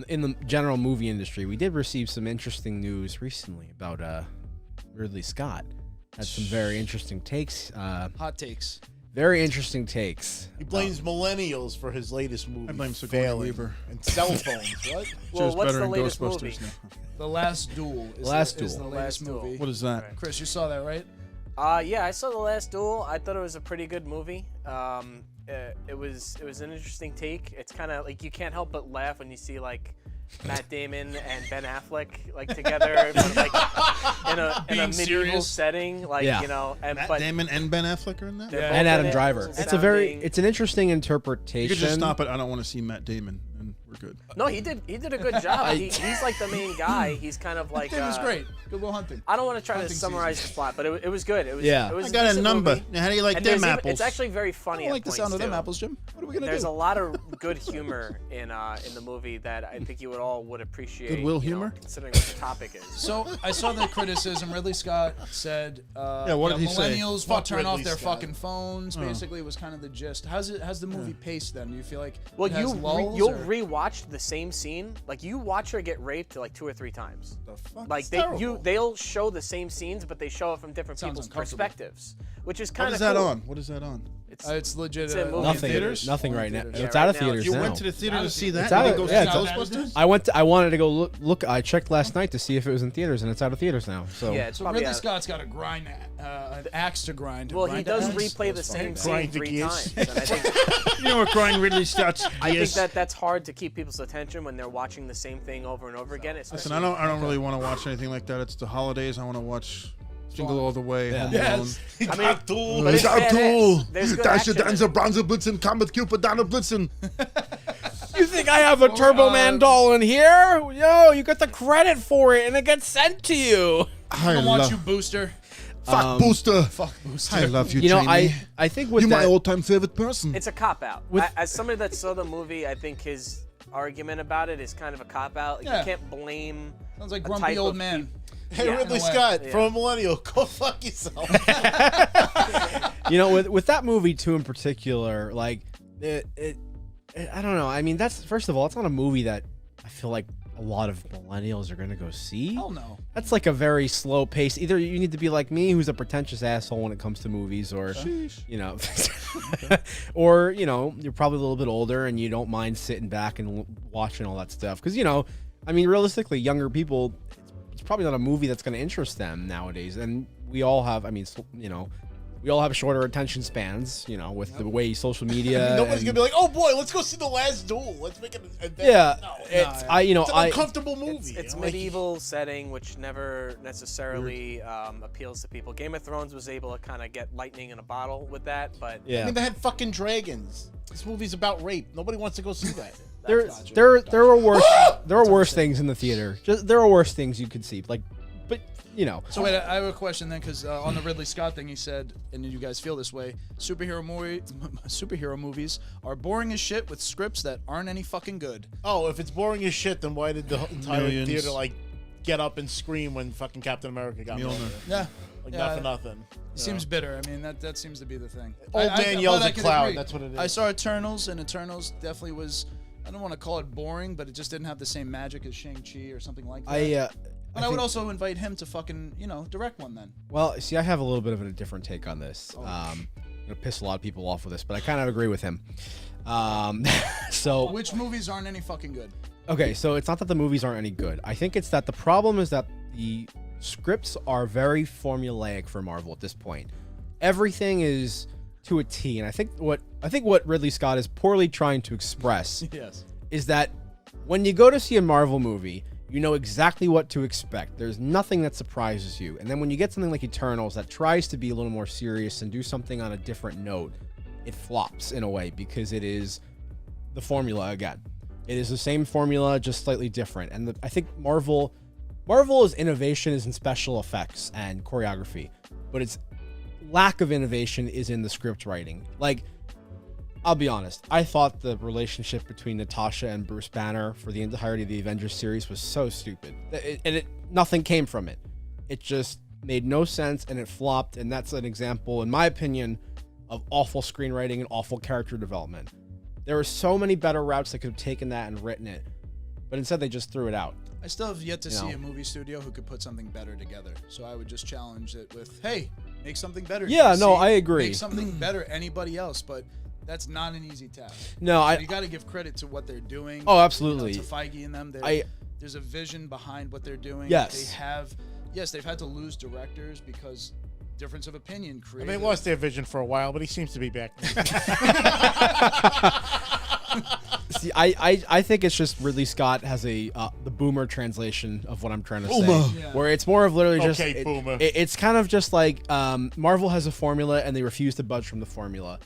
in the general movie industry, we did receive some interesting news recently about Ridley Scott. Had some very interesting takes. Hot takes. Very interesting takes. He blames Millennials for his latest movie. I blame Sigourney Weaver. And cell phones. What? Well, what's the latest movie? The Last Duel. The Last Duel. Is the latest movie. What is that? Chris, you saw that, right? Yeah, I saw The Last Duel. I thought it was a pretty good movie. It was an interesting take. It's kind of like you can't help but laugh when you see like Matt Damon and Ben Affleck like together, but like in a medieval setting, like you know. And Matt but Damon and Ben Affleck are in that. they're And both Adam in it. Driver. It's it's an interesting interpretation. You could just stop it. I don't want to see Matt Damon, and we're good. No, he did a good job. He's like the main guy. He's kind of like. It was great. Good Will Hunting. I don't want to try to Hunting summarize the plot, but it was good. It was. Yeah. It was I got a decent number. movie. Now, how do you like And them there's even- apples? It's actually very I funny. don't like the at sound points, of them too. apples, Jim. What are we gonna There's do? a lot of good humor in the movie that I think you would appreciate. Goodwill you know, humor? considering what the topic is. So I saw the criticism. Ridley Scott said, what did he say? millennials will Fuck turn off Ridley their Scott. fucking phones. Basically, was kind of the gist. How's the movie paced then? Do you feel like Well, it has lulls, you'll or- rewatch the same scene. Like you watch her get raped like 2 or 3 times. The fuck? Like they'll show the same scenes, but they show it from different Sounds people's uncomfortable. perspectives, which is What kind of is that cool. on? What is that on? It's legit. It's a movie. in Nothing. theaters? Nothing Only right now. theaters. Yeah, It's out of right now, theaters You now. went to the theater to see that? It's out Did of- you go yeah, see it's Ghostbusters? I wanted to go look. I checked last night to see if it was in theaters, and it's out of theaters now. So Yeah, it's So probably Ridley out. Scott's got a grind, an axe to grind. Well, he Grind does axe? replay the same scene Grind the 3 gears. times, and I think You know what crying Ridley Scott's? I think that's hard to keep people's attention when they're watching the same thing over and over again. Listen, Especially I don't really want to watch anything like that. It's the holidays. I want to watch Jingle All the Way. Yeah. Home Yes. Alone. I mean, Tool. but it's badass. There's good action in it. Bronze Blitzen, Combat Cupid, Donner Blitzen. you think I have a Turbo Man doll in here? Yo, you got the credit for it, and it gets sent to you. I I want love you, Booster. Fuck Booster. Fuck Booster. I love you, You know, Jamie. I think with You're my that, all-time favorite person. It's a cop out. With- As somebody that saw the movie, I think his argument about it is kind of a cop out. Like, Yeah. You can't blame. Sounds like a grumpy type old of man. Hey, Yeah. Ridley In a way. Scott, Yeah. from a millennial, go fuck yourself. you know, with that movie too in particular, like it I don't know. I mean, that's first of all, it's not a movie that I feel like a lot of millennials are gonna go see. Hell no. That's like a very slow pace. Either you need to be like me, who's a pretentious asshole when it comes to movies, or you know, or you know, you're probably a little bit older and you don't mind sitting back and watching all that stuff. Because you know, I mean, realistically, younger people, it's probably not a movie that's going to interest them nowadays. And we all have, I mean, you know, we all have shorter attention spans, you know, with the way social media. Nobody's and- gonna be like, "Oh boy, let's go see The Last Duel. Let's make it." yeah, No. it's Nah, you know, It's an uncomfortable movie. It's you know, like- medieval setting, which never necessarily appeals to people. Game of Thrones was able to kind of get lightning in a bottle with that, but I yeah. mean, they had fucking dragons. This movie's about rape. Nobody wants to go see that. There are worse things in the theater. Just there are worse things you could see, like, but you know. So wait, I have a question then, because on the Ridley Scott thing, he said, and you guys feel this way: superhero movies are boring as shit with scripts that aren't any fucking good. Oh, if it's boring as shit, then why did the entire Millions. theater like get up and scream when fucking Captain America got Mjolnir. murdered? Yeah, Like Yeah, not for nothing. it seems bitter. I mean, that seems to be the thing. Old man yells but I at can cloud, agree. that's what it is. I saw Eternals, and Eternals definitely was. I don't want to call it boring, but it just didn't have the same magic as Shang-Chi or something like that. And I would think- also invite him to fucking, direct one then. Well, see, I have a little bit of a different take on this. Oh. I'm gonna piss a lot of people off with this, but I kind of agree with him. So Which movies aren't any fucking good? okay, so it's not that the movies aren't any good. I think it's that the problem is that the scripts are very formulaic for Marvel at this point. Everything is to a T, and I think what Ridley Scott is poorly trying to express Yes. is that when you go to see a Marvel movie, you know exactly what to expect. There's nothing that surprises you. And then when you get something like Eternals that tries to be a little more serious and do something on a different note, it flops in a way because it is the formula again. It is the same formula, just slightly different. And I think Marvel's innovation is in special effects and choreography, but its lack of innovation is in the script writing. Like, I'll be honest, I thought the relationship between Natasha and Bruce Banner for the entirety of the Avengers series was so stupid. Nothing came from it. It just made no sense and it flopped, and that's an example, in my opinion, of awful screenwriting and awful character development. There were so many better routes that could have taken that and written it, but instead they just threw it out. I still have yet to You see know. a movie studio who could put something better together. So I would just challenge it with, hey, make something better. Yeah, DC. no, I agree. Make something better anybody else, but that's not an easy task. No, You got to give credit to what they're doing. Oh, absolutely. To Feige and them, there's a vision behind what they're doing. Yes. They've had to lose directors because difference of opinion And created. they lost their vision for a while, but he seems to be back. See, I think it's just Ridley Scott has the boomer translation of what I'm trying to say, Yeah. where it's more of literally Okay, boomer. It's kind of just like Marvel has a formula and they refuse to budge from the formula.